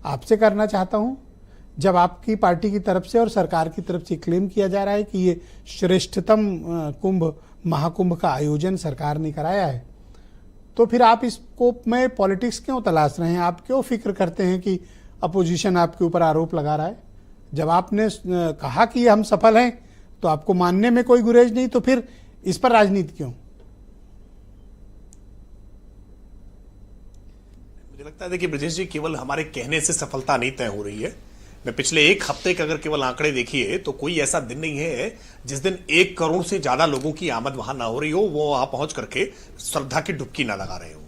आपसे करना चाहता हूं। जब आपकी पार्टी की तरफ से और सरकार की तरफ से क्लेम किया जा रहा है कि ये श्रेष्ठतम कुंभ महाकुंभ का आयोजन सरकार ने कराया है, तो फिर आप इस स्कोप में पॉलिटिक्स क्यों तलाश रहे हैं? आप क्यों फिक्र करते हैं कि अपोजिशन आपके ऊपर आरोप लगा रहा है? जब आपने कहा कि हम सफल हैं तो आपको मानने में कोई गुरेज नहीं, तो फिर इस पर राजनीति क्यों? मुझे लगता है देखिए ब्रजेश जी, केवल हमारे कहने से सफलता नहीं तय हो रही है। मैं पिछले एक हफ्ते के अगर केवल आंकड़े देखिए तो कोई ऐसा दिन नहीं है जिस दिन 1 करोड़ से ज्यादा लोगों की आमद वहां ना हो रही हो, वो वहां पहुंच करके श्रद्धा की डुबकी ना लगा रहे हो।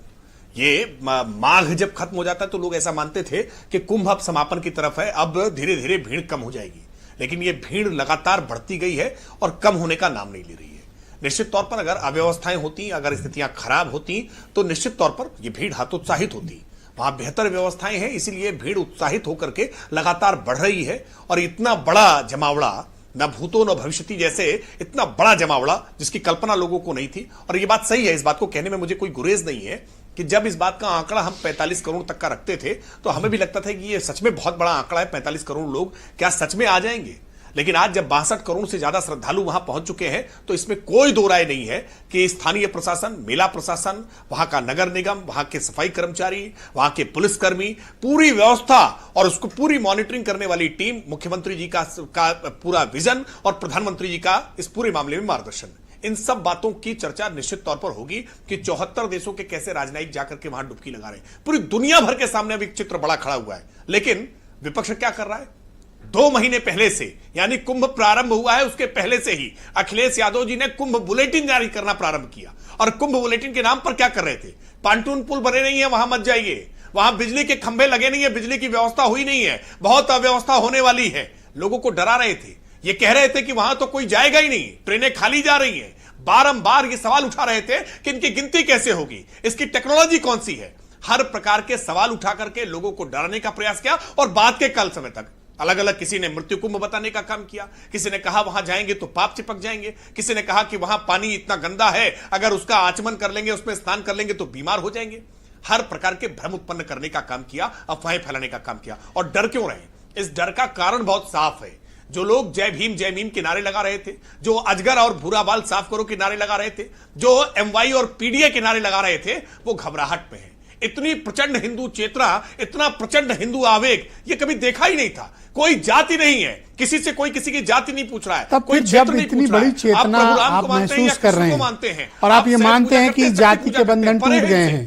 ये माघ जब खत्म हो जाता है तो लोग ऐसा मानते थे कि कुंभ अब समापन की तरफ है, अब धीरे धीरे भीड़ कम हो जाएगी, लेकिन ये भीड़ लगातार बढ़ती गई है और कम होने का नाम नहीं ले रही है। निश्चित तौर पर अगर अव्यवस्थाएं होती, अगर स्थितियां खराब होती तो निश्चित तौर पर यह भीड़ हतोत्साहित होती। वहां बेहतर व्यवस्थाएं हैं, इसीलिए भीड़ उत्साहित होकर के लगातार बढ़ रही है। और इतना बड़ा जमावड़ा, न भूतो न भविष्यति जैसे इतना बड़ा जमावड़ा जिसकी कल्पना लोगों को नहीं थी। और ये बात सही है, इस बात को कहने में मुझे कोई गुरेज नहीं है कि जब इस बात का आंकड़ा हम 45 करोड़ तक का रखते थे तो हमें भी लगता था कि ये सच में बहुत बड़ा आंकड़ा है, 45 करोड़ लोग क्या सच में आ जाएंगे। लेकिन आज जब 62 करोड़ से ज्यादा श्रद्धालु वहां पहुंच चुके हैं तो इसमें कोई दो राय नहीं है कि स्थानीय प्रशासन, मेला प्रशासन, वहां का नगर निगम, वहां के सफाई कर्मचारी, वहां के पुलिसकर्मी, पूरी व्यवस्था और उसको पूरी मॉनिटरिंग करने वाली टीम, मुख्यमंत्री जी का पूरा विजन और प्रधानमंत्री जी का इस पूरे मामले में मार्गदर्शन, इन सब बातों की चर्चा निश्चित तौर पर होगी कि 74 देशों के कैसे राजनयिक जाकर के वहां डुबकी लगा रहे हैं। पूरी दुनिया भर के सामने अभी चित्र बड़ा खड़ा हुआ है। लेकिन विपक्ष क्या कर रहा है? 2 महीने पहले से, यानी कुंभ प्रारंभ हुआ है उसके पहले से ही अखिलेश यादव जी ने कुंभ बुलेटिन जारी करना प्रारंभ किया। और कुंभ बुलेटिन के नाम पर क्या कर रहे थे? पांटून पुल बने नहीं है, वहां मत जाइए, वहां बिजली के खंभे लगे नहीं है, बिजली की व्यवस्था हुई नहीं है, बहुत अव्यवस्था होने वाली है, लोगों को डरा रहे थे। ये कह रहे थे कि वहां तो कोई जाएगा ही नहीं, ट्रेनें खाली जा रही हैं। बारंबार ये सवाल उठा रहे थे कि इनकी गिनती कैसे होगी, इसकी टेक्नोलॉजी कौन सी है। हर प्रकार के सवाल उठा करके लोगों को डराने का प्रयास किया। और बाद के काल समय तक अलग अलग, किसी ने मृत्यु कुंभ बताने का काम किया, किसी ने कहा वहां जाएंगे तो पाप चिपक जाएंगे, किसी ने कहा कि वहां पानी इतना गंदा है अगर उसका आचमन कर लेंगे, उसमें स्नान कर लेंगे तो बीमार हो जाएंगे। हर प्रकार के भ्रम उत्पन्न करने का काम किया, अफवाहें फैलाने का काम किया। और डर क्यों रहे? इस डर का कारण बहुत साफ है। जो लोग जय भीम के नारे लगा रहे थे, जो अजगर और भूरा बाल साफ करो के नारे लगा रहे थे, जो MY और PDA के नारे लगा रहे थे, वो घबराहट में है। इतनी प्रचंड हिंदू चेतना, इतना प्रचंड हिंदू आवेग ये कभी देखा ही नहीं था। कोई जाति नहीं है, किसी से कोई किसी की जाति नहीं पूछ रहा है। तब कोई जब इतनी बड़ी चेतना आप महसूस कर रहे हैं और आप ये मानते हैं कि जाति के बंधन टूट गए हैं,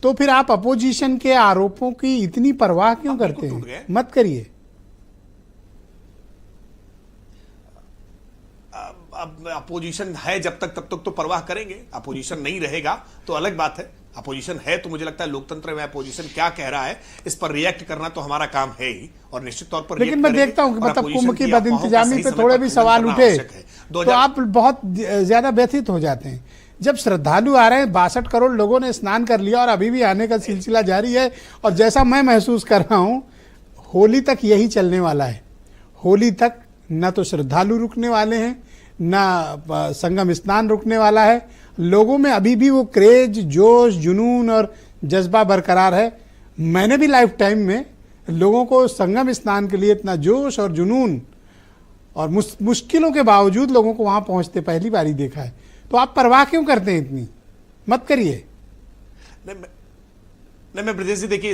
तो फिर आप अपोजिशन के आरोपों की इतनी परवाह क्यों करते हैं? मत करिए। अब अपोजिशन है जब तक, तब तक तो परवाह करेंगे। अपोजिशन नहीं रहेगा तो अलग बात है। अपोजिशन है तो मुझे लगता है लोकतंत्र में अपोजिशन क्या कह रहा है इस पर रिएक्ट करना तो हमारा काम है ही, और निश्चित तौर पर। लेकिन मैं देखता हूं कि मतलब कुंभ की बदइंतजामी पे थोड़े भी सवाल उठे तो आप बहुत ज्यादा व्यथित हो जाते हैं। जब श्रद्धालु आ रहे हैं, 62 करोड़ लोगों ने स्नान कर लिया और अभी भी आने का सिलसिला जारी है। और जैसा मैं महसूस कर रहा हूं, होली तक यही चलने वाला है। होली तक न तो श्रद्धालु रुकने वाले हैं, ना संगम स्नान रुकने वाला है। लोगों में अभी भी वो क्रेज, जोश, जुनून और जज्बा बरकरार है। मैंने भी लाइफ टाइम में लोगों को संगम स्नान के लिए इतना जोश और जुनून और मुश्किलों के बावजूद लोगों को वहां पहुंचते पहली बार ही देखा है। तो आप परवाह क्यों करते हैं इतनी? मत करिए। नहीं, मैं ब्रजेश जी देखिए,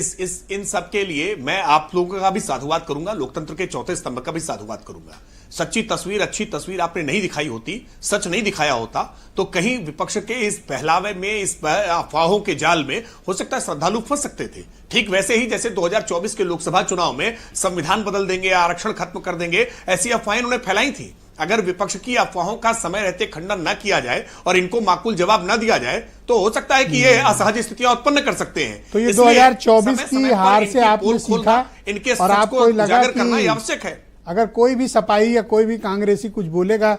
इन सब के लिए मैं आप लोगों का भी साधुवाद करूंगा, लोकतंत्र के चौथे स्तंभ का भी साधुवाद करूंगा। सच्ची तस्वीर, अच्छी तस्वीर आपने नहीं दिखाई होती, सच नहीं दिखाया होता तो कहीं विपक्ष के इस बहलावे में, इस अफवाहों के जाल में हो सकता है श्रद्धालु फंस सकते थे। ठीक वैसे ही जैसे 2024 के लोकसभा चुनाव में संविधान बदल देंगे, आरक्षण खत्म कर देंगे, ऐसी अफवाहें उन्होंने फैलाई थी। अगर विपक्ष की अफवाहों का समय रहते खंडन न किया जाए और इनको माकूल जवाब न दिया जाए तो हो सकता है कि ये असहज स्थितियां उत्पन्न कर सकते हैं। तो ये 2024 की हार से आपने सीखा इनके और आपको लगा करना आवश्यक है। अगर कोई भी सपाई या कोई भी कांग्रेसी कुछ बोलेगा,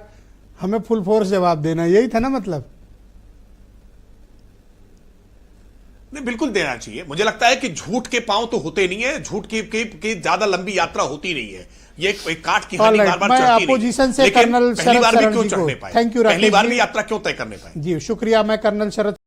हमें फुल फोर्स जवाब देना, यही था ना मतलब? नहीं, बिल्कुल देना चाहिए। मुझे लगता है कि झूठ के पांव तो होते नहीं है, झूठ की ज्यादा लंबी यात्रा होती नहीं है। ये एक काट की हानि बार-बार चढ़ती नहीं, से कर्नल पहली बार भी क्यों चढ़ने पाए? Thank you. पहली बार भी यात्रा क्यों तय करने पाए? जी शुक्रिया। मैं कर्नल शरद